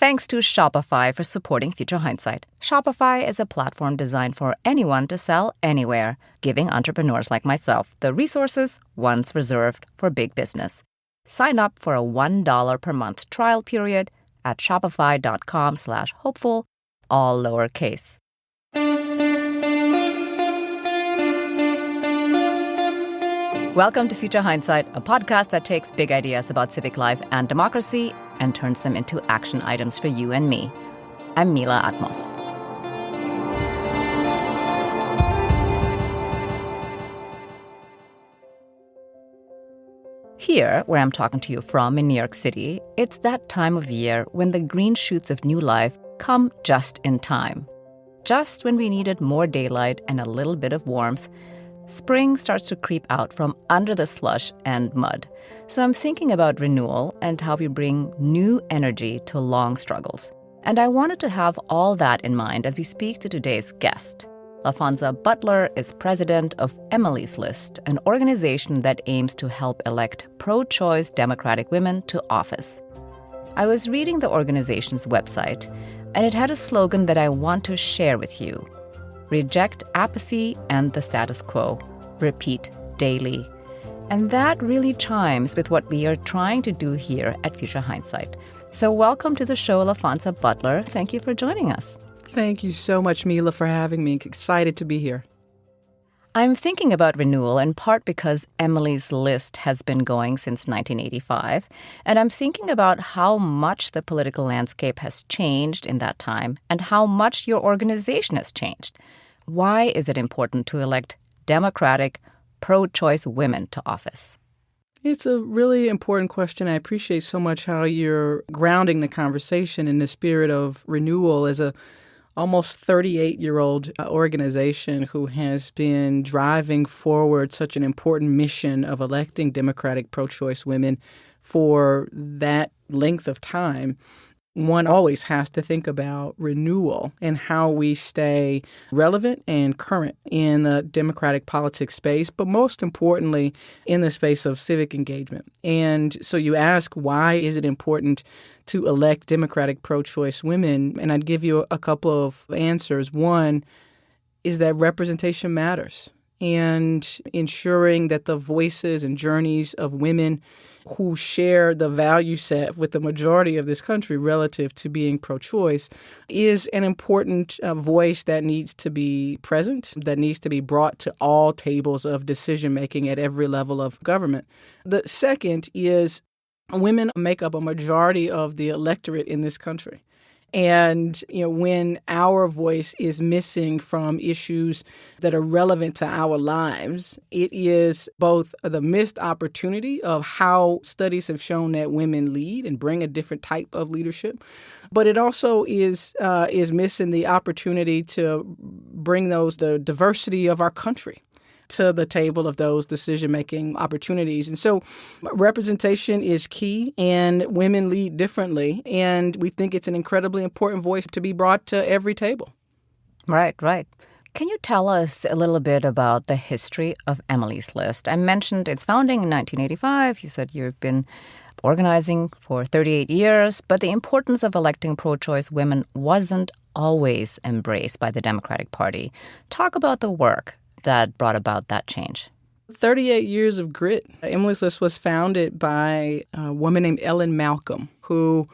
Thanks to Shopify for supporting Future Hindsight. Shopify is a platform designed for anyone to sell anywhere, giving entrepreneurs like myself the resources once reserved for big business. Sign up for a $1 per month trial period at shopify.com/hopeful, all lowercase. Welcome to Future Hindsight, a podcast that takes big ideas about civic life and democracy and turns them into action items for you and me. I'm Mila Atmos. Here, where I'm talking to you from in New York City, it's that time of year when the green shoots of new life come just in time. Just when we needed more daylight and a little bit of warmth, spring starts to creep out from under the slush and mud. So I'm thinking about renewal and how we bring new energy to long struggles. And I wanted to have all that in mind as we speak to today's guest. Laphonza Butler is president of Emily's List, an organization that aims to help elect pro-choice Democratic women to office. I was reading the organization's website, and it had a slogan that I want to share with you. Reject apathy and the status quo. Repeat daily. And that really chimes with what we are trying to do here at Future Hindsight. So welcome to the show, Laphonza Butler. Thank you for joining us. Thank you so much, Mila, for having me. Excited to be here. I'm thinking about renewal in part because Emily's List has been going since 1985, and I'm thinking about how much the political landscape has changed in that time and how much your organization has changed. Why is it important to elect Democratic, pro-choice women to office? It's a really important question. I appreciate so much how you're grounding the conversation in the spirit of renewal as a almost 38-year-old organization who has been driving forward such an important mission of electing Democratic pro-choice women for that length of time. One always has to think about renewal and how we stay relevant and current in the democratic politics space, but most importantly, in the space of civic engagement. And so you ask, why is it important to elect Democratic pro-choice women? And I'd give you a couple of answers. One is that representation matters, and ensuring that the voices and journeys of women who share the value set with the majority of this country relative to being pro-choice is an important voice that needs to be present, that needs to be brought to all tables of decision-making at every level of government. The second is women make up a majority of the electorate in this country. And, when our voice is missing from issues that are relevant to our lives, it is both the missed opportunity of how studies have shown that women lead and bring a different type of leadership, but it also is missing the opportunity to bring the diversity of our country to the table of those decision-making opportunities. And so representation is key, and women lead differently, and we think it's an incredibly important voice to be brought to every table. Right. Can you tell us a little bit about the history of Emily's List? I mentioned its founding in 1985. You said you've been organizing for 38 years, but the importance of electing pro-choice women wasn't always embraced by the Democratic Party. Talk about the work that brought about that change. 38 years of grit. Emily's List was founded by a woman named Ellen Malcolm, who,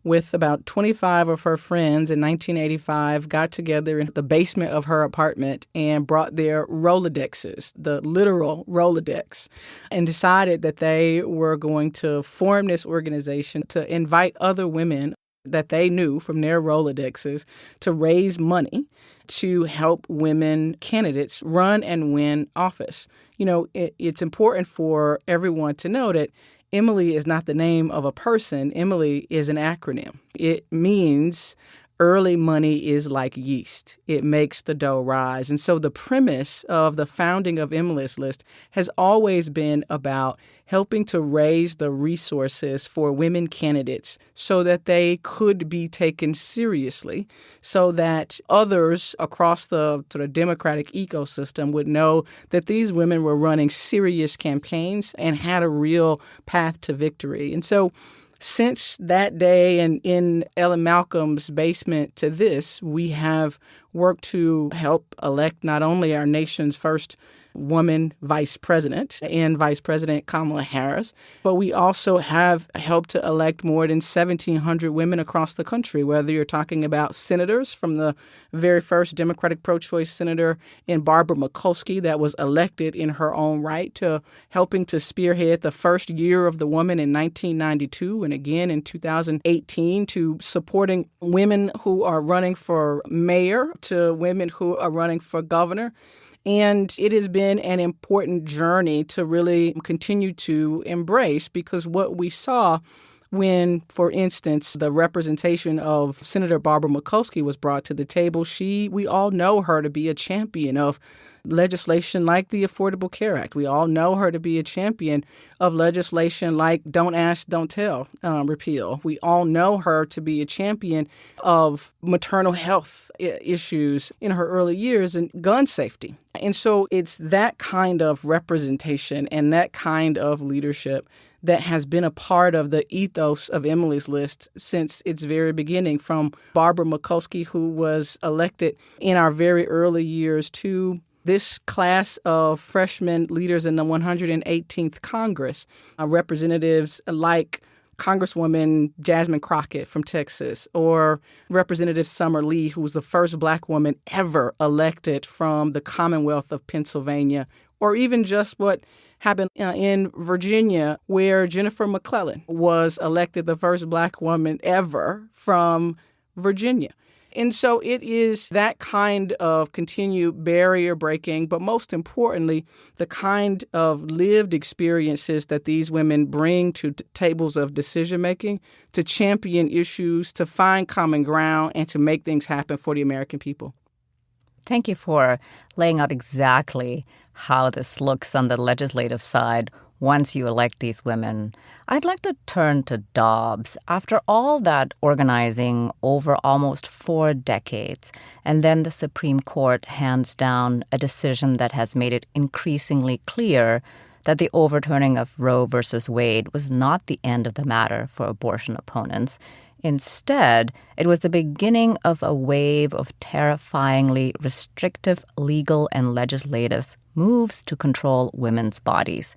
with about 25 of her friends in 1985, got together in the basement of her apartment and brought their Rolodexes, the literal Rolodex, and decided that they were going to form this organization to invite other women that they knew from their Rolodexes to raise money to help women candidates run and win office. It's important for everyone to know that Emily is not the name of a person. Emily is an acronym. It means early money is like yeast. It makes the dough rise. And so the premise of the founding of Emily's List has always been about helping to raise the resources for women candidates so that they could be taken seriously, so that others across the sort of democratic ecosystem would know that these women were running serious campaigns and had a real path to victory. And so since that day and in Ellen Malcolm's basement to this, we have worked to help elect not only our nation's first woman vice president and Vice President Kamala Harris, but we also have helped to elect more than 1,700 women across the country, whether you're talking about senators from the very first Democratic pro-choice senator in Barbara Mikulski that was elected in her own right to helping to spearhead the first year of the woman in 1992 and again in 2018 to supporting women who are running for mayor to women who are running for governor. And it has been an important journey to really continue to embrace, because what we saw when, for instance, the representation of Senator Barbara Mikulski was brought to the table, we all know her to be a champion of legislation like the Affordable Care Act. We all know her to be a champion of legislation like Don't Ask, Don't Tell repeal. We all know her to be a champion of maternal health issues in her early years and gun safety. And so it's that kind of representation and that kind of leadership that has been a part of the ethos of Emily's List since its very beginning, from Barbara Mikulski, who was elected in our very early years, to this class of freshman leaders in the 118th Congress, representatives like Congresswoman Jasmine Crockett from Texas, or Representative Summer Lee, who was the first Black woman ever elected from the Commonwealth of Pennsylvania, or even just what happened in Virginia, where Jennifer McClellan was elected the first Black woman ever from Virginia. And so it is that kind of continued barrier breaking, but most importantly, the kind of lived experiences that these women bring to tables of decision making to champion issues, to find common ground, and to make things happen for the American people. Thank you for laying out exactly how this looks on the legislative side once you elect these women. I'd like to turn to Dobbs. After all that organizing over almost 4 decades, and then the Supreme Court hands down a decision that has made it increasingly clear that the overturning of Roe versus Wade was not the end of the matter for abortion opponents. Instead, it was the beginning of a wave of terrifyingly restrictive legal and legislative moves to control women's bodies.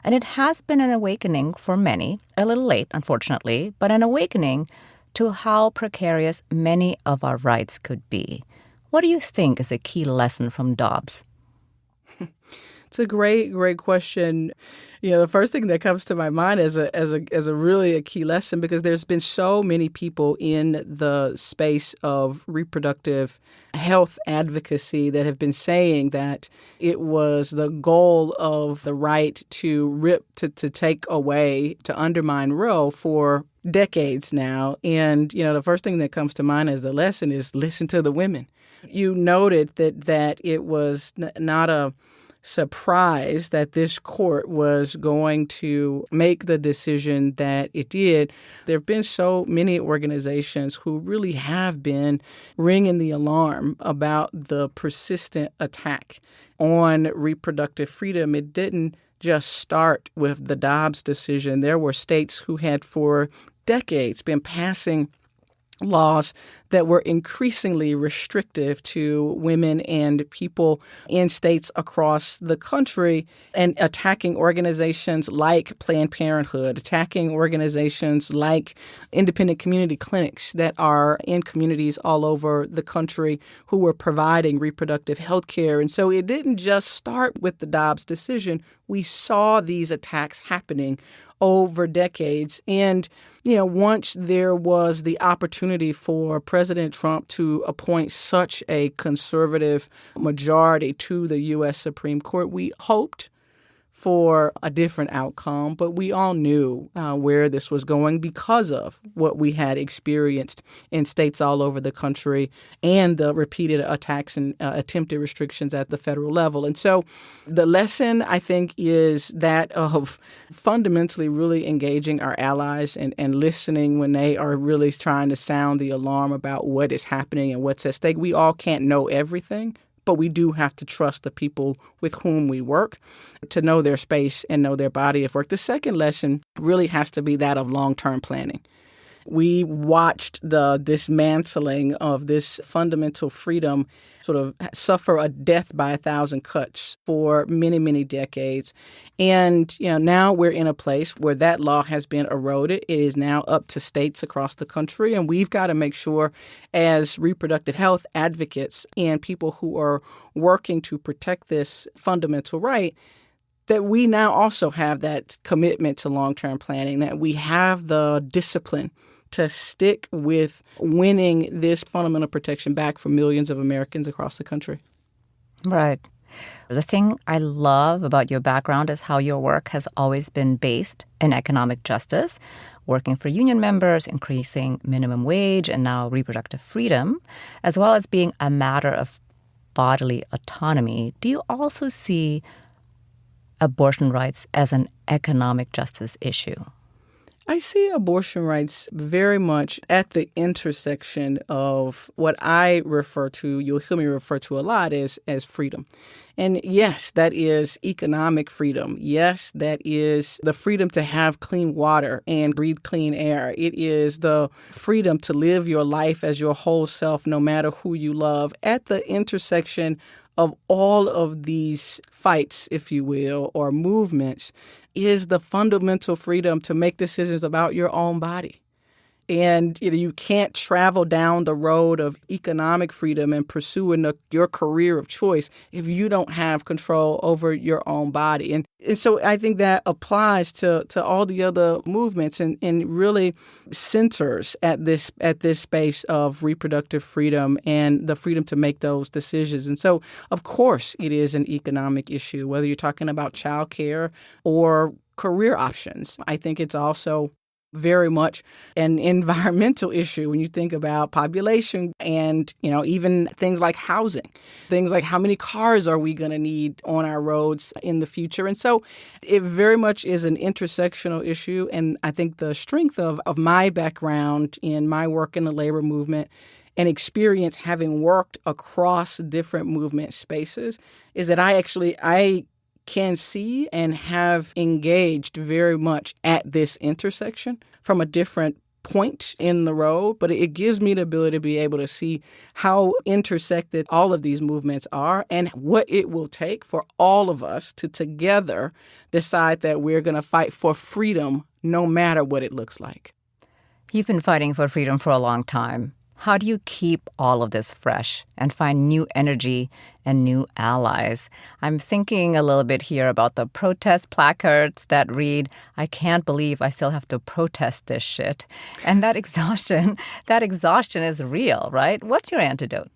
And it has been an awakening for many, a little late, unfortunately, but an awakening to how precarious many of our rights could be. What do you think is a key lesson from Dobbs? It's a great question. You know, the first thing that comes to my mind is a really a key lesson, because there's been so many people in the space of reproductive health advocacy that have been saying that it was the goal of the right to take away, to undermine Roe for decades now. And, you know, the first thing that comes to mind as the lesson is listen to the women. You noted that it was not a surprised that this court was going to make the decision that it did. There have been so many organizations who really have been ringing the alarm about the persistent attack on reproductive freedom. It didn't just start with the Dobbs decision. There were states who had for decades been passing laws that were increasingly restrictive to women and people in states across the country, and attacking organizations like Planned Parenthood, attacking organizations like independent community clinics that are in communities all over the country who were providing reproductive health care. And so it didn't just start with the Dobbs decision. We saw these attacks happening over decades. And, you know, once there was the opportunity for President Trump to appoint such a conservative majority to the U.S. Supreme Court, we hoped for a different outcome, but we all knew where this was going because of what we had experienced in states all over the country and the repeated attacks and attempted restrictions at the federal level. And so the lesson, I think, is that of fundamentally really engaging our allies and listening when they are really trying to sound the alarm about what is happening and what's at stake. We all can't know everything, but we do have to trust the people with whom we work to know their space and know their body of work. The second lesson really has to be that of long-term planning. We watched the dismantling of this fundamental freedom sort of suffer a death by 1,000 cuts for many, many decades. And, now we're in a place where that law has been eroded. It is now up to states across the country. And we've got to make sure as reproductive health advocates and people who are working to protect this fundamental right that we now also have that commitment to long-term planning, that we have the discipline to stick with winning this fundamental protection back for millions of Americans across the country. Right. The thing I love about your background is how your work has always been based in economic justice, working for union members, increasing minimum wage, and now reproductive freedom, as well as being a matter of bodily autonomy. Do you also see abortion rights as an economic justice issue? I see abortion rights very much at the intersection of what I refer to, you'll hear me refer to a lot, as freedom. And yes, that is economic freedom. Yes, that is the freedom to have clean water and breathe clean air. It is the freedom to live your life as your whole self, no matter who you love. At the intersection of all of these fights, if you will, or movements, is the fundamental freedom to make decisions about your own body. And you can't travel down the road of economic freedom and pursuing your career of choice if you don't have control over your own body. And so I think that applies to all the other movements and really centers at this space of reproductive freedom and the freedom to make those decisions. And so, of course, it is an economic issue, whether you're talking about childcare or career options. I think it's also very much an environmental issue when you think about population and, even things like housing, things like how many cars are we going to need on our roads in the future. And so it very much is an intersectional issue. And I think the strength of my background in my work in the labor movement and experience having worked across different movement spaces is that I can see and have engaged very much at this intersection from a different point in the road, but it gives me the ability to be able to see how intersected all of these movements are and what it will take for all of us to together decide that we're going to fight for freedom no matter what it looks like. You've been fighting for freedom for a long time. How do you keep all of this fresh and find new energy and new allies? I'm thinking a little bit here about the protest placards that read, "I can't believe I still have to protest this shit." And that exhaustion is real, right? What's your antidote?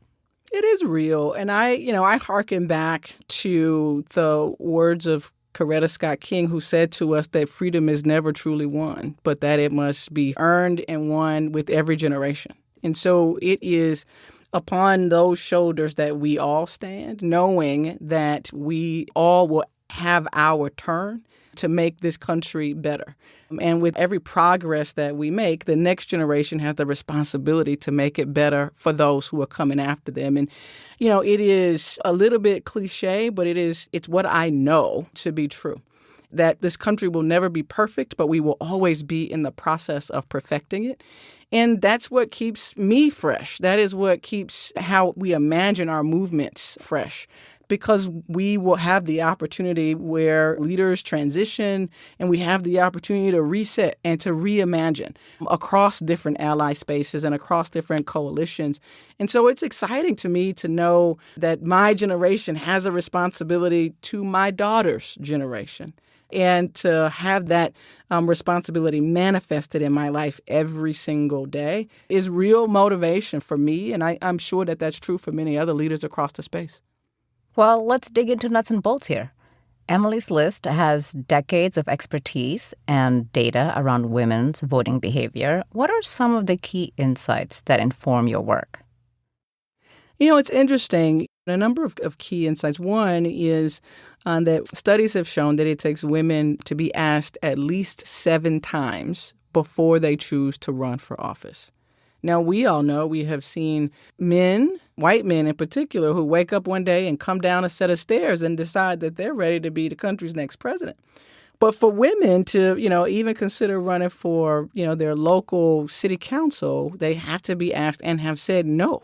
It is real. And I hearken back to the words of Coretta Scott King, who said to us that freedom is never truly won, but that it must be earned and won with every generation. And so it is upon those shoulders that we all stand, knowing that we all will have our turn to make this country better. And with every progress that we make, the next generation has the responsibility to make it better for those who are coming after them. And, it is a little bit cliche, but it's what I know to be true. That this country will never be perfect, but we will always be in the process of perfecting it. And that's what keeps me fresh. That is what keeps how we imagine our movements fresh, because we will have the opportunity where leaders transition and we have the opportunity to reset and to reimagine across different ally spaces and across different coalitions. And so it's exciting to me to know that my generation has a responsibility to my daughter's generation. And to have that responsibility manifested in my life every single day is real motivation for me. And I'm sure that that's true for many other leaders across the space. Well, let's dig into nuts and bolts here. Emily's List has decades of expertise and data around women's voting behavior. What are some of the key insights that inform your work? It's interesting. A number of key insights. One is that studies have shown that it takes women to be asked at least 7 times before they choose to run for office. Now, we all know we have seen men white men in particular, who wake up one day and come down a set of stairs and decide that they're ready to be the country's next president. But for women to, even consider running for, their local city council, they have to be asked and have said no,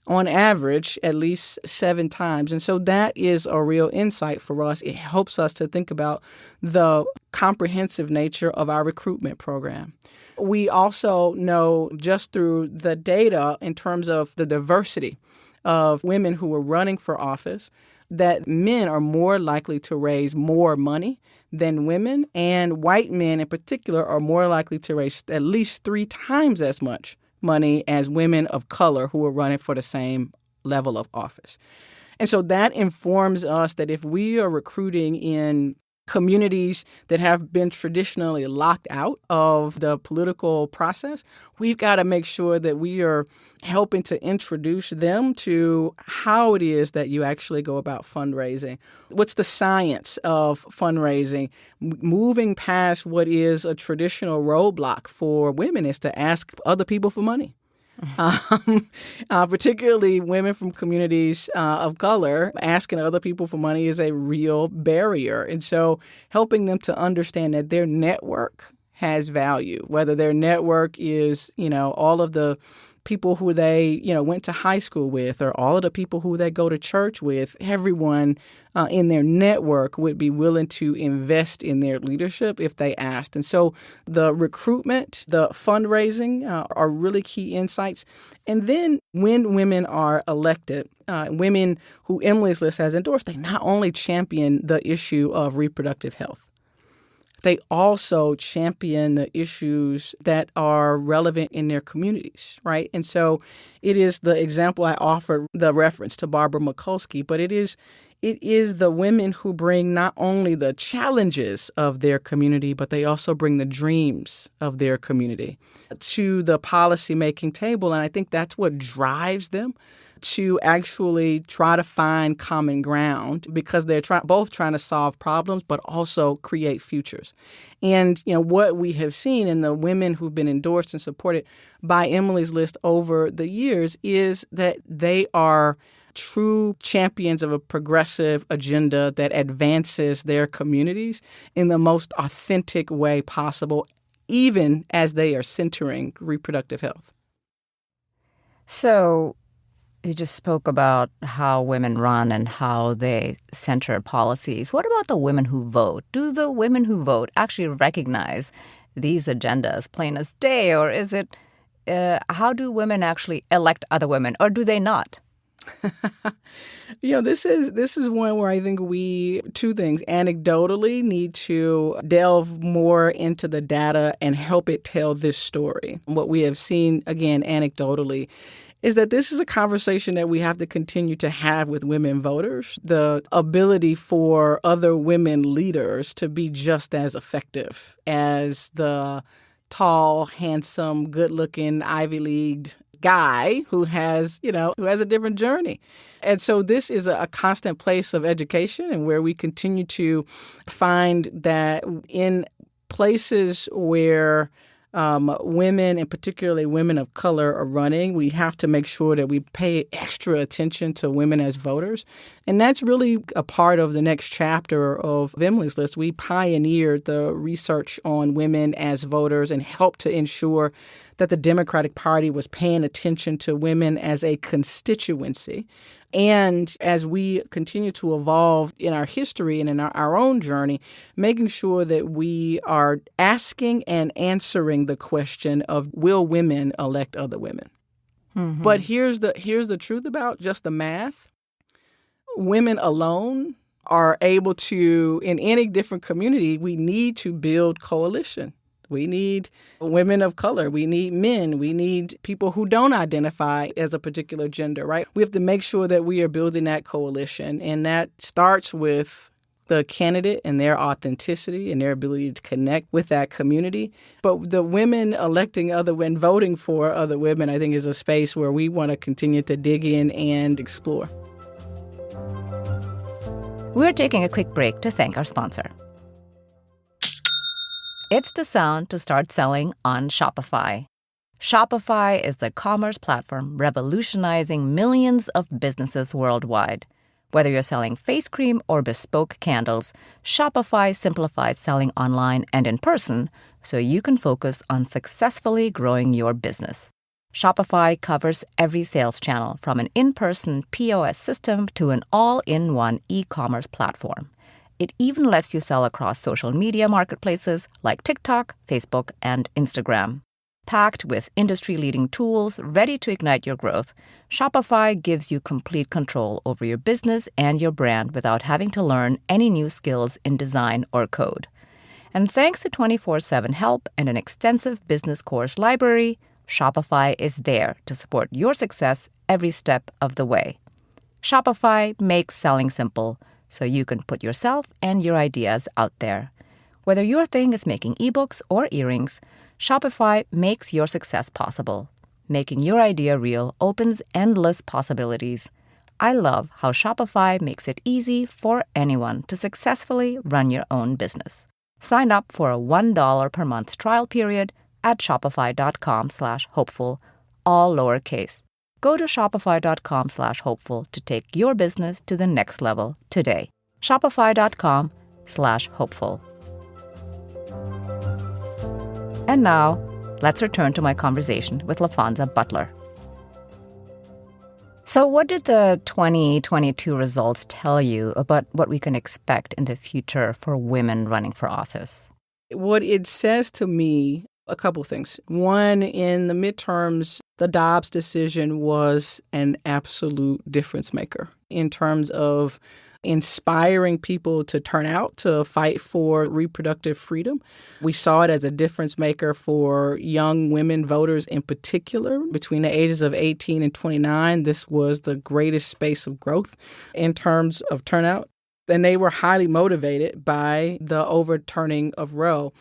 on average, at least 7 times. And so that is a real insight for us. It helps us to think about the comprehensive nature of our recruitment program. We also know just through the data in terms of the diversity of women who are running for office that men are more likely to raise more money than women, and white men in particular are more likely to raise at least 3 times as much money as women of color who are running for the same level of office. And so that informs us that if we are recruiting in communities that have been traditionally locked out of the political process, we've got to make sure that we are helping to introduce them to how it is that you actually go about fundraising. What's the science of fundraising? Moving past what is a traditional roadblock for women is to ask other people for money. Particularly women from communities of color, asking other people for money is a real barrier. And so helping them to understand that their network has value, whether their network is, all of the people who they, went to high school with, or all of the people who they go to church with, everyone in their network would be willing to invest in their leadership if they asked. And so the recruitment, the fundraising are really key insights. And then when women are elected, women who Emily's List has endorsed, they not only champion the issue of reproductive health, they also champion the issues that are relevant in their communities, right? And so it is the example I offered, the reference to Barbara Mikulski, but it is the women who bring not only the challenges of their community, but they also bring the dreams of their community to the policymaking table. And I think that's what drives them to actually try to find common ground, because they're both trying to solve problems but also create futures. And what we have seen in the women who've been endorsed and supported by Emily's List over the years is that they are true champions of a progressive agenda that advances their communities in the most authentic way possible, even as they are centering reproductive health. So you just spoke about how women run and how they center policies. What about the women who vote? Do the women who vote actually recognize these agendas plain as day? Or is it, how do women actually elect other women, or do they not? This is one where I think we, 2 things, anecdotally need to delve more into the data and help it tell this story. What we have seen, again, anecdotally, is that this is a conversation that we have to continue to have with women voters, the ability for other women leaders to be just as effective as the tall, handsome, good-looking, Ivy-Leagued guy who has a different journey. And so this is a constant place of education, and where we continue to find that in places where women, and particularly women of color, are running, we have to make sure that we pay extra attention to women as voters. And that's really a part of the next chapter of Emily's List. We pioneered the research on women as voters and helped to ensure that the Democratic Party was paying attention to women as a constituency. And as we continue to evolve in our history and in our own journey, making sure that we are asking and answering the question of, will women elect other women? Mm-hmm. But here's the truth about just the math. Women alone are able to, in any different community, we need to build coalition. We need women of color. We need men. We need people who don't identify as a particular gender, right? We have to make sure that we are building that coalition. And that starts with the candidate and their authenticity and their ability to connect with that community. But the women electing other women, voting for other women, I think is a space where we want to continue to dig in and explore. We're taking a quick break to thank our sponsor. It's the sound to start selling on Shopify. Shopify is the commerce platform revolutionizing millions of businesses worldwide. Whether you're selling face cream or bespoke candles, Shopify simplifies selling online and in person so you can focus on successfully growing your business. Shopify covers every sales channel, from an in-person POS system to an all-in-one e-commerce platform. It even lets you sell across social media marketplaces like TikTok, Facebook, and Instagram. Packed with industry-leading tools ready to ignite your growth, Shopify gives you complete control over your business and your brand without having to learn any new skills in design or code. And thanks to 24/7 help and an extensive business course library, Shopify is there to support your success every step of the way. Shopify makes selling simple so you can put yourself and your ideas out there. Whether your thing is making ebooks or earrings, Shopify makes your success possible. Making your idea real opens endless possibilities. I love how Shopify makes it easy for anyone to successfully run your own business. Sign up for a $1 per month trial period at shopify.com/hopeful, all lowercase. Go to shopify.com/hopeful to take your business to the next level today. Shopify.com/hopeful. And now, let's return to my conversation with Laphonza Butler. So what did the 2022 results tell you about what we can expect in the future for women running for office? What it says to me, a couple things. One, in the midterms, the Dobbs decision was an absolute difference maker in terms of inspiring people to turn out to fight for reproductive freedom. We saw it as a difference maker for young women voters in particular. Between the ages of 18 and 29, this was the greatest space of growth in terms of turnout. And they were highly motivated by the overturning of Roe.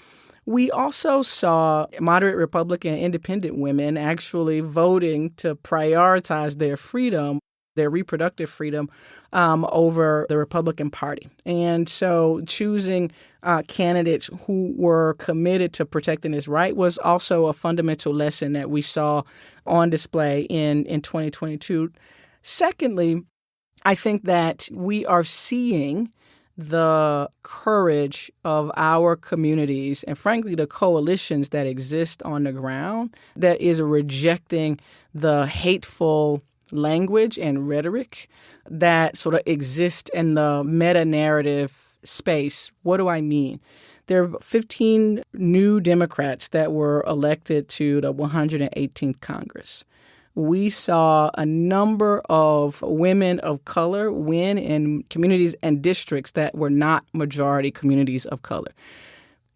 We also saw moderate Republican and independent women actually voting to prioritize their freedom, their reproductive freedom, over the Republican Party. And so choosing candidates who were committed to protecting this right was also a fundamental lesson that we saw on display in 2022. Secondly, I think that we are seeing the courage of our communities and, frankly, the coalitions that exist on the ground that is rejecting the hateful language and rhetoric that sort of exist in the meta-narrative space. What do I mean? There are 15 new Democrats that were elected to the 118th Congress. We saw a number of women of color win in communities and districts that were not majority communities of color.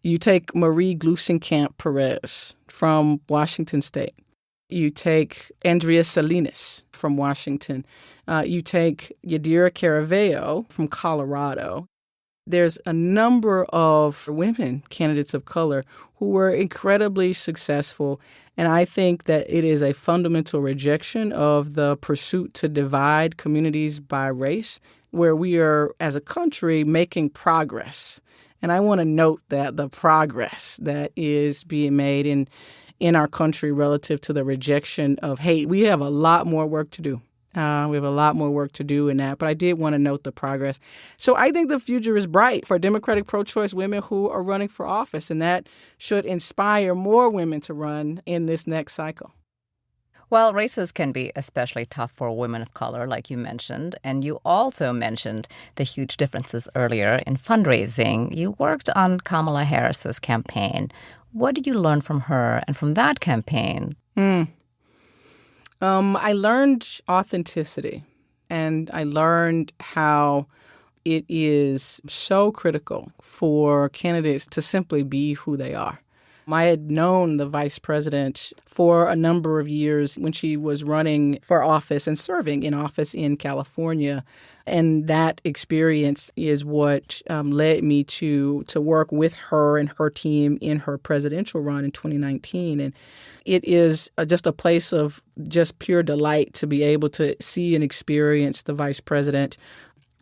You take Marie Gluesenkamp-Perez from Washington State. You take Andrea Salinas from Washington. You take Yadira Caraveo from Colorado. There's a number of women candidates of color who were incredibly successful. And I think that it is a fundamental rejection of the pursuit to divide communities by race, where we are, as a country, making progress. And I want to note that the progress that is being made in our country relative to the rejection of hate. We have a lot more work to do. We have a lot more work to do in that, but I did want to note the progress. So I think the future is bright for Democratic pro-choice women who are running for office, and that should inspire more women to run in this next cycle. Well, races can be especially tough for women of color, like you mentioned. And you also mentioned the huge differences earlier in fundraising. You worked on Kamala Harris's campaign. What did you learn from her and from that campaign? I learned authenticity, and I learned how it is so critical for candidates to simply be who they are. I had known the vice president for a number of years when she was running for office and serving in office in California. And that experience is what led me to work with her and her team in her presidential run in 2019. And it is just a place of just pure delight to be able to see and experience the vice president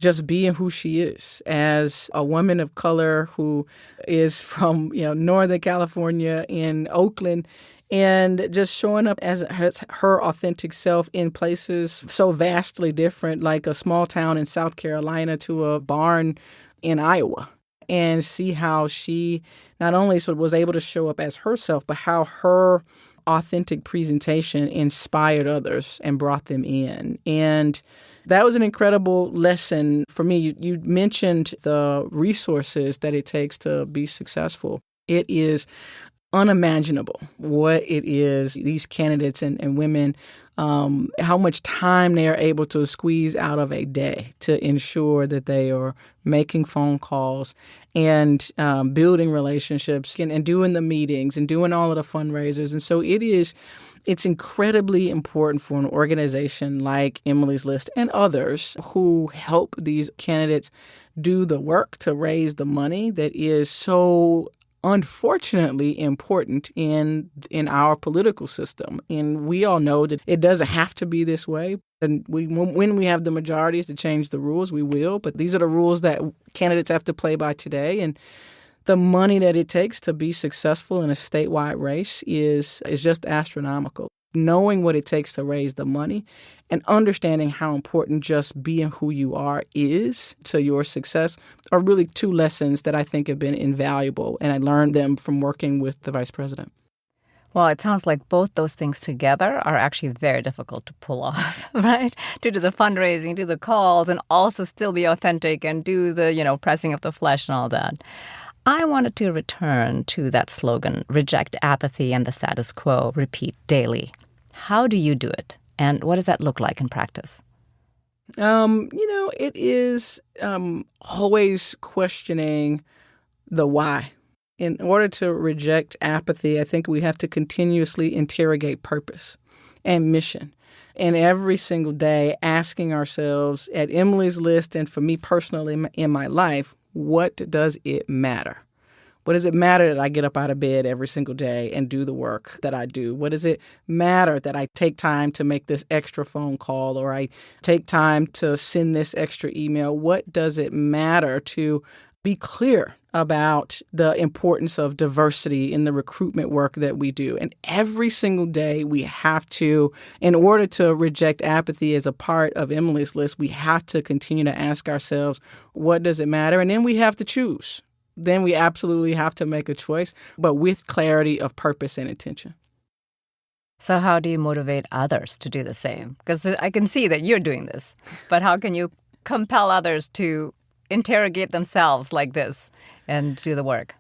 just being who she is as a woman of color who is from Northern California in Oakland And just showing up as her authentic self in places so vastly different, like a small town in South Carolina to a barn in Iowa, and see how she not only sort of was able to show up as herself, but how her authentic presentation inspired others and brought them in. And that was an incredible lesson for me. You mentioned the resources that it takes to be successful. It is unimaginable what it is, these candidates and women, how much time they are able to squeeze out of a day to ensure that they are making phone calls and building relationships and doing the meetings and doing all of the fundraisers. And so it's incredibly important for an organization like Emily's List and others who help these candidates do the work to raise the money that is so unfortunately important in our political system. And we all know that it doesn't have to be this way. And when we have the majorities to change the rules, we will. But these are the rules that candidates have to play by today. And the money that it takes to be successful in a statewide race is just astronomical. Knowing what it takes to raise the money and understanding how important just being who you are is to your success are really two lessons that I think have been invaluable, and I learned them from working with the vice president. Well, it sounds like both those things together are actually very difficult to pull off, right? To do the fundraising, do the calls, and also still be authentic and do the, pressing of the flesh and all that. I wanted to return to that slogan, reject apathy and the status quo, repeat daily. How do you do it? And what does that look like in practice? It is always questioning the why. In order to reject apathy, I think we have to continuously interrogate purpose and mission. And every single day asking ourselves at Emily's List and for me personally in my life, what does it matter? What does it matter that I get up out of bed every single day and do the work that I do? What does it matter that I take time to make this extra phone call or I take time to send this extra email? What does it matter to be clear about the importance of diversity in the recruitment work that we do? And every single day we have to, in order to reject apathy as a part of Emily's List, we have to continue to ask ourselves, what does it matter? And then we have to choose. Then we absolutely have to make a choice, but with clarity of purpose and intention. So how do you motivate others to do the same? Because I can see that you're doing this, but how can you compel others to interrogate themselves like this and do the work?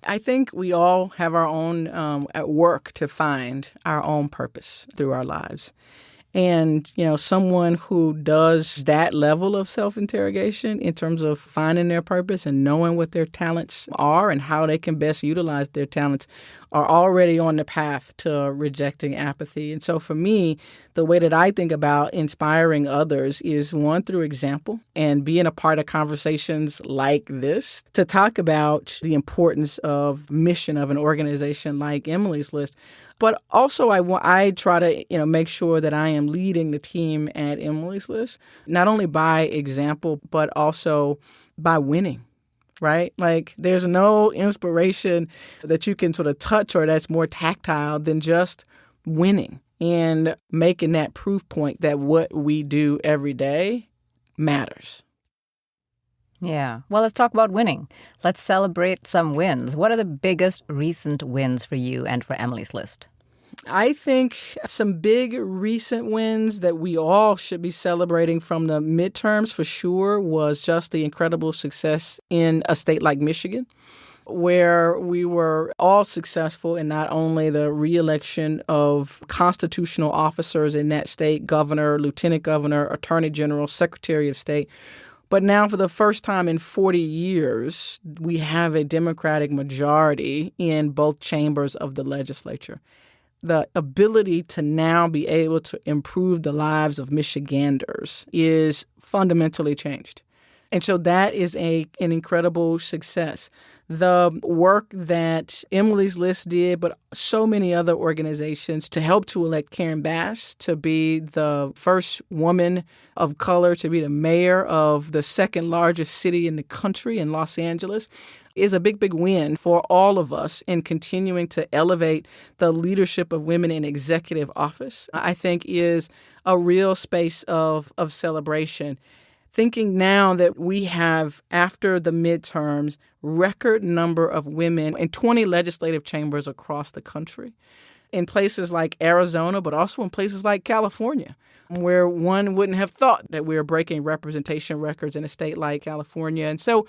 I think we all have our own work to find our own purpose through our lives. And, someone who does that level of self-interrogation in terms of finding their purpose and knowing what their talents are and how they can best utilize their talents are already on the path to rejecting apathy. And so for me, the way that I think about inspiring others is one, through example and being a part of conversations like this to talk about the importance of mission of an organization like Emily's List. But also I try to, make sure that I am leading the team at Emily's List, not only by example, but also by winning. Right? Like there's no inspiration that you can sort of touch or that's more tactile than just winning and making that proof point that what we do every day matters. Yeah. Well, let's talk about winning. Let's celebrate some wins. What are the biggest recent wins for you and for Emily's List? I think some big recent wins that we all should be celebrating from the midterms for sure was just the incredible success in a state like Michigan, where we were all successful in not only the reelection of constitutional officers in that state, governor, lieutenant governor, attorney general, secretary of state, but now for the first time in 40 years, we have a Democratic majority in both chambers of the legislature. The ability to now be able to improve the lives of Michiganders is fundamentally changed. And so that is an incredible success. The work that Emily's List did, but so many other organizations to help to elect Karen Bass to be the first woman of color to be the mayor of the second largest city in the country in Los Angeles is a big, big win for all of us in continuing to elevate the leadership of women in executive office, I think is a real space of celebration. Thinking now that we have, after the midterms, record number of women in 20 legislative chambers across the country, in places like Arizona, but also in places like California, where one wouldn't have thought that we were breaking representation records in a state like California. And so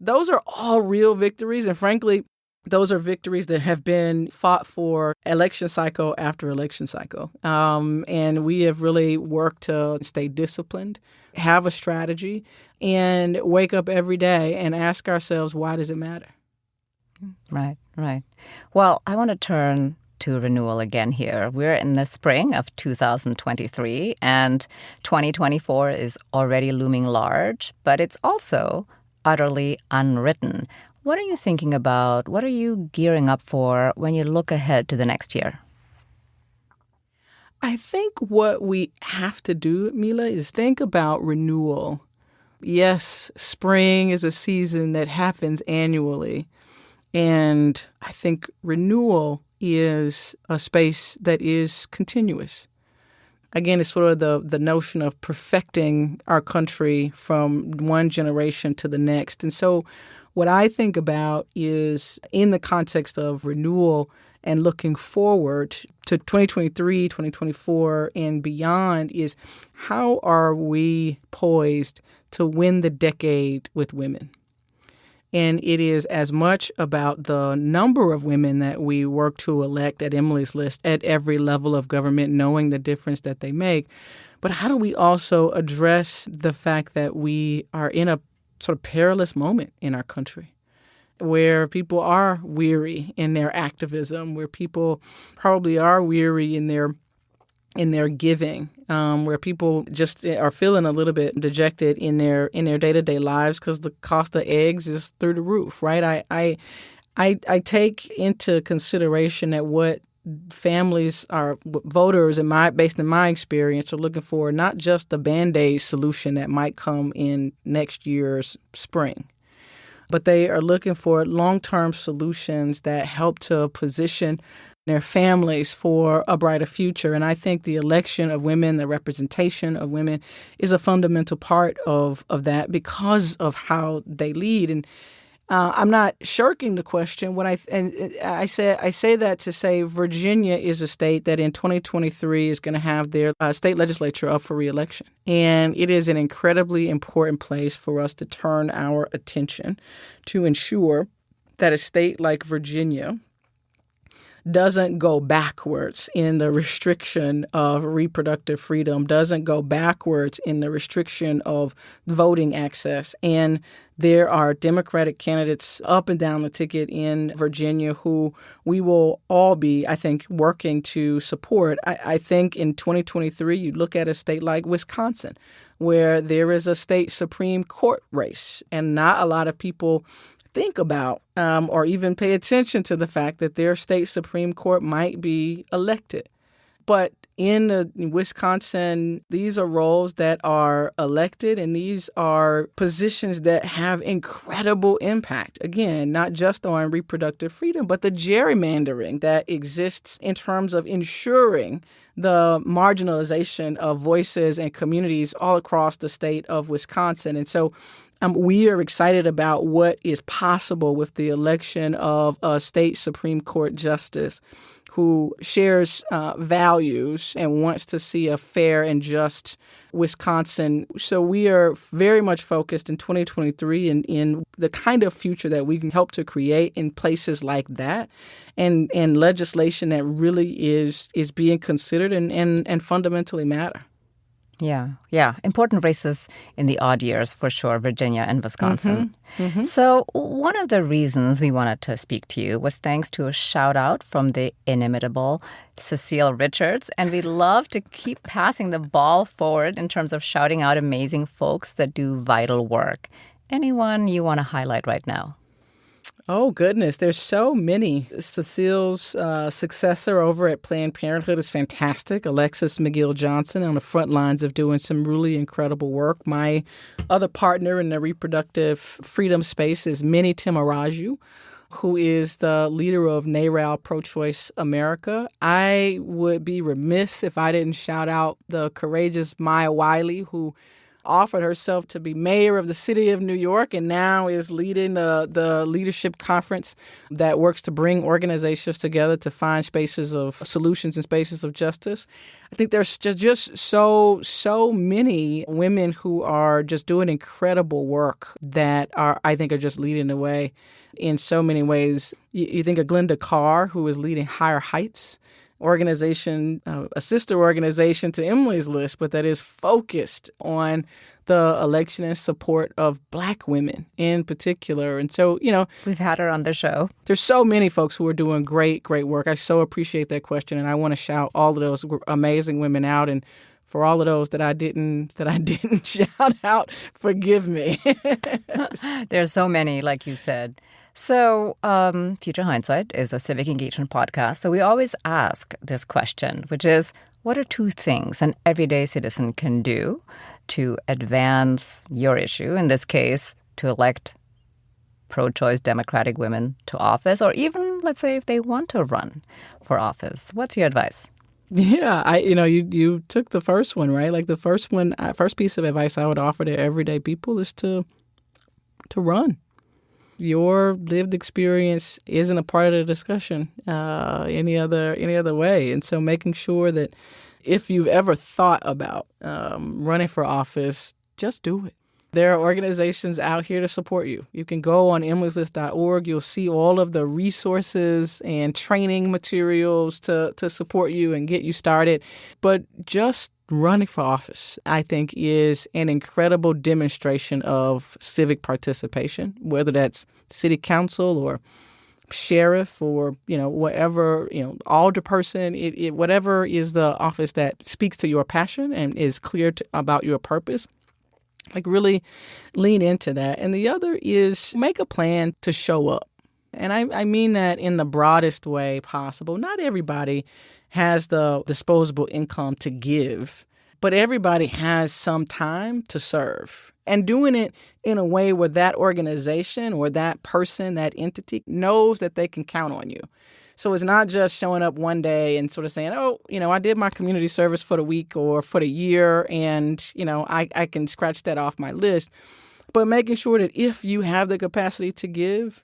those are all real victories. And frankly, those are victories that have been fought for election cycle after election cycle. And we have really worked to stay disciplined, have a strategy, and wake up every day and ask ourselves, why does it matter? Right, right. Well, I want to turn to renewal again here. We're in the spring of 2023, and 2024 is already looming large, but it's also utterly unwritten. What are you thinking about? What are you gearing up for when you look ahead to the next year? I think what we have to do, Mila, is think about renewal. Yes, spring is a season that happens annually. And I think renewal is a space that is continuous. Again, it's sort of the notion of perfecting our country from one generation to the next. And so what I think about is, in the context of renewal and looking forward to 2023, 2024, and beyond, is how are we poised to win the decade with women? And it is as much about the number of women that we work to elect at Emily's List at every level of government, knowing the difference that they make. But how do we also address the fact that we are in a sort of perilous moment in our country, where people are weary in their activism, where people probably are weary in their giving, where people just are feeling a little bit dejected in their day-to-day lives because the cost of eggs is through the roof, right? I take into consideration that what families are, what voters, based in my experience, are looking for, not just the Band-Aid solution that might come in next year's spring, but they are looking for long-term solutions that help to position their families for a brighter future. And I think the election of women, the representation of women, is a fundamental part of that because of how they lead. And I'm not shirking the question. I say that to say Virginia is a state that in 2023 is going to have their state legislature up for re-election. And it is an incredibly important place for us to turn our attention to ensure that a state like Virginia doesn't go backwards in the restriction of reproductive freedom, doesn't go backwards in the restriction of voting access. And there are Democratic candidates up and down the ticket in Virginia who we will all be, I think, working to support. I think in 2023, you look at a state like Wisconsin, where there is a state Supreme Court race, and not a lot of people think about or even pay attention to the fact that their state Supreme Court might be elected. But in Wisconsin, these are roles that are elected, and these are positions that have incredible impact. Again, not just on reproductive freedom, but the gerrymandering that exists in terms of ensuring the marginalization of voices and communities all across the state of Wisconsin. And so we are excited about what is possible with the election of a state Supreme Court justice who shares values and wants to see a fair and just Wisconsin. So we are very much focused in 2023 in the kind of future that we can help to create in places like that, and legislation that really is being considered and fundamentally matter. Yeah. Important races in the odd years, for sure, Virginia and Wisconsin. Mm-hmm. So one of the reasons we wanted to speak to you was thanks to a shout out from the inimitable Cecile Richards. And we love to keep passing the ball forward in terms of shouting out amazing folks that do vital work. Anyone you want to highlight right now? Oh, goodness. There's so many. Cecile's successor over at Planned Parenthood is fantastic. Alexis McGill Johnson on the front lines of doing some really incredible work. My other partner in the reproductive freedom space is Minnie Timaraju, who is the leader of NARAL Pro-Choice America. I would be remiss if I didn't shout out the courageous Maya Wiley, who offered herself to be mayor of the city of New York and now is leading the leadership conference that works to bring organizations together to find spaces of solutions and spaces of justice. I think there's just so many women who are just doing incredible work that I think are just leading the way in so many ways. You think of Glenda Carr, who is leading Higher Heights organization, a sister organization to Emily's List, but that is focused on the election and support of Black women in particular. And so, we've had her on the show. There's so many folks who are doing great work. I so appreciate that question, and I want to shout all of those amazing women out. And for all of those that I didn't shout out, forgive me. There's so many, like you said. So Future Hindsight is a civic engagement podcast. So we always ask this question, which is, what are 2 things an everyday citizen can do to advance your issue, in this case, to elect pro-choice Democratic women to office, or even, let's say, if they want to run for office? What's your advice? Yeah, you took the first one, right? Like the first piece of advice I would offer to everyday people is to run. Your lived experience isn't a part of the discussion any other way. And so making sure that if you've ever thought about running for office, just do it. There are organizations out here to support you. You can go on emilyslist.org. You'll see all of the resources and training materials to support you and get you started. But just running for office, I think, is an incredible demonstration of civic participation, whether that's city council or sheriff or, whatever, alderperson, whatever is the office that speaks to your passion and is clear about your purpose. Like, really lean into that. And the other is make a plan to show up. And I mean that in the broadest way possible. Not everybody has the disposable income to give, but everybody has some time to serve. And doing it in a way where that organization or that person, that entity knows that they can count on you. So it's not just showing up one day and sort of saying, I did my community service for the week or for the year, and, I can scratch that off my list. But making sure that if you have the capacity to give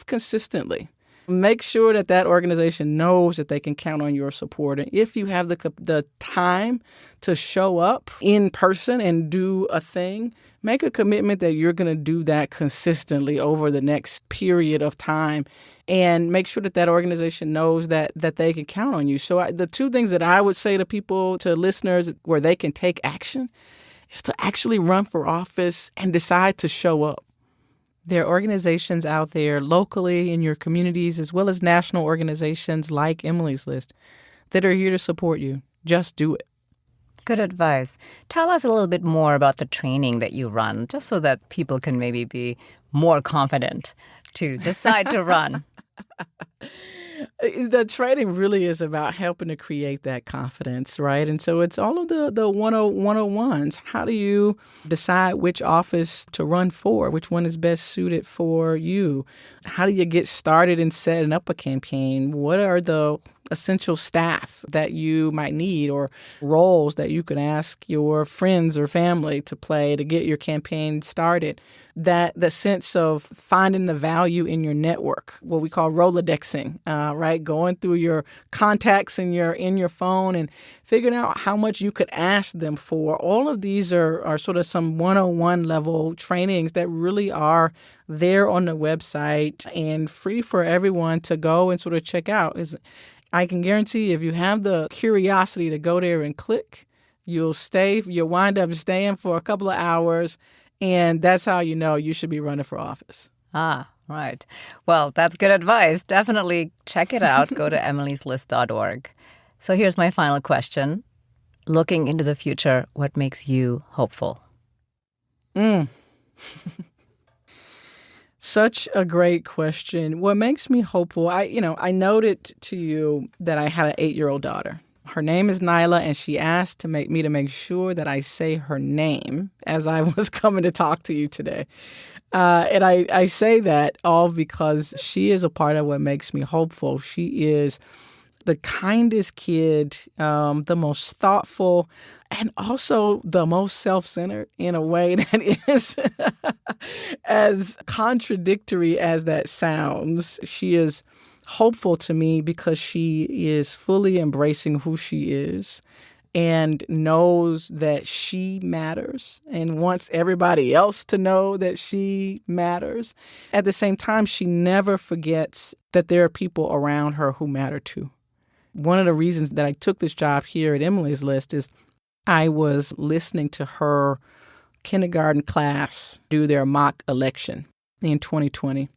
consistently. Make sure that organization knows that they can count on your support. And if you have the time to show up in person and do a thing, make a commitment that you're going to do that consistently over the next period of time, and make sure that organization knows that they can count on you. So the 2 things that I would say to people, to listeners, where they can take action is to actually run for office and decide to show up. There are organizations out there locally in your communities, as well as national organizations like Emily's List, that are here to support you. Just do it. Good advice. Tell us a little bit more about the training that you run, just so that people can maybe be more confident to decide to run. The training really is about helping to create that confidence, right? And so it's all of the 101s. How do you decide which office to run for? Which one is best suited for you? How do you get started in setting up a campaign? What are the essential staff that you might need, or roles that you could ask your friends or family to play to get your campaign started? That the sense of finding the value in your network, what we call Rolodexing, right? Going through your contacts in your phone and figuring out how much you could ask them for. All of these are sort of some 101 level trainings that really are there on the website and free for everyone to go and sort of check out. I can guarantee if you have the curiosity to go there and click, you'll wind up staying for a couple of hours, and that's how you know you should be running for office. Ah, right. Well, that's good advice. Definitely check it out. Go to emilyslist.org. So here's my final question. Looking into the future, what makes you hopeful? Such a great question. What makes me hopeful, I noted to you that I had an 8-year-old daughter. Her name is Nyla, and she asked to make sure that I say her name as I was coming to talk to you today. And I say that all because she is a part of what makes me hopeful. She is the kindest kid, the most thoughtful, and also the most self-centered in a way that is as contradictory as that sounds. She is hopeful to me because she is fully embracing who she is and knows that she matters and wants everybody else to know that she matters. At the same time, she never forgets that there are people around her who matter too. One of the reasons that I took this job here at Emily's List is I was listening to her kindergarten class do their mock election in 2020.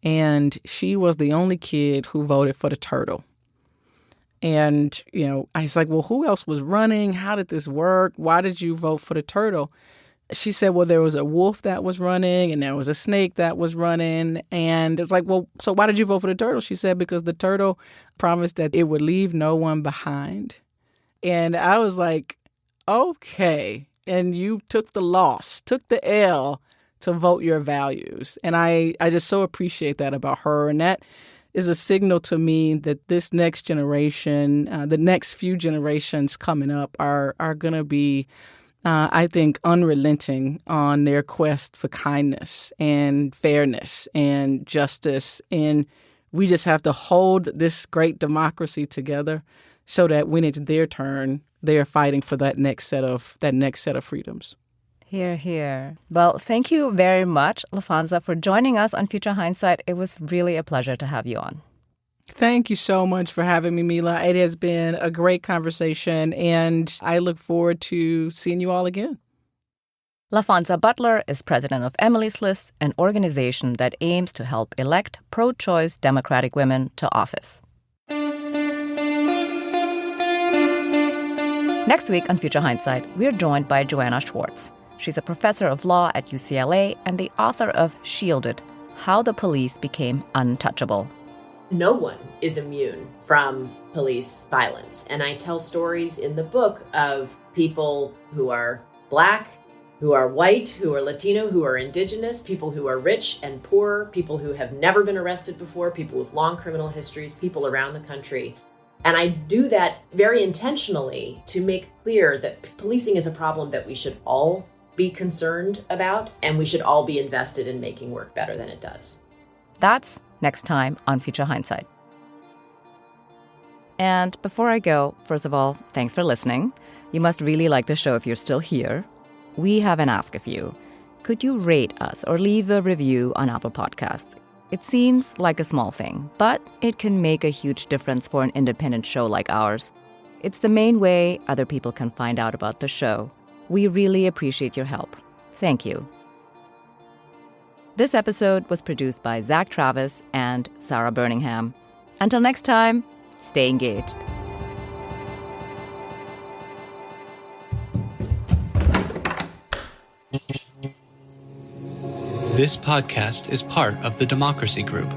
And she was the only kid who voted for the turtle. And, I was like, well, who else was running? How did this work? Why did you vote for the turtle? She said, well, there was a wolf that was running and there was a snake that was running. And it was like, well, so why did you vote for the turtle? She said, because the turtle promised that it would leave no one behind. And I was like, okay. And you took the loss, took the L to vote your values. And I just so appreciate that about her. And that is a signal to me that this next generation, the next few generations coming up are going to be, I think, unrelenting on their quest for kindness and fairness and justice. And we just have to hold this great democracy together so that when it's their turn, they're fighting for that next set of freedoms. Hear, hear. Well, thank you very much, Laphonza, for joining us on Future Hindsight. It was really a pleasure to have you on. Thank you so much for having me, Mila. It has been a great conversation, and I look forward to seeing you all again. Laphonza Butler is president of Emily's List, an organization that aims to help elect pro-choice Democratic women to office. Next week on Future Hindsight, we're joined by Joanna Schwartz. She's a professor of law at UCLA and the author of Shielded: How the Police Became Untouchable. No one is immune from police violence. And I tell stories in the book of people who are Black, who are white, who are Latino, who are indigenous, people who are rich and poor, people who have never been arrested before, people with long criminal histories, people around the country. And I do that very intentionally to make clear that policing is a problem that we should all be concerned about, and we should all be invested in making work better than it does. That's next time on Future Hindsight. And before I go, first of all, thanks for listening. You must really like the show if you're still here. We have an ask of you. Could you rate us or leave a review on Apple Podcasts? It seems like a small thing, but it can make a huge difference for an independent show like ours. It's the main way other people can find out about the show. We really appreciate your help. Thank you. This episode was produced by Zach Travis and Sarah Birmingham. Until next time, stay engaged. This podcast is part of the Democracy Group,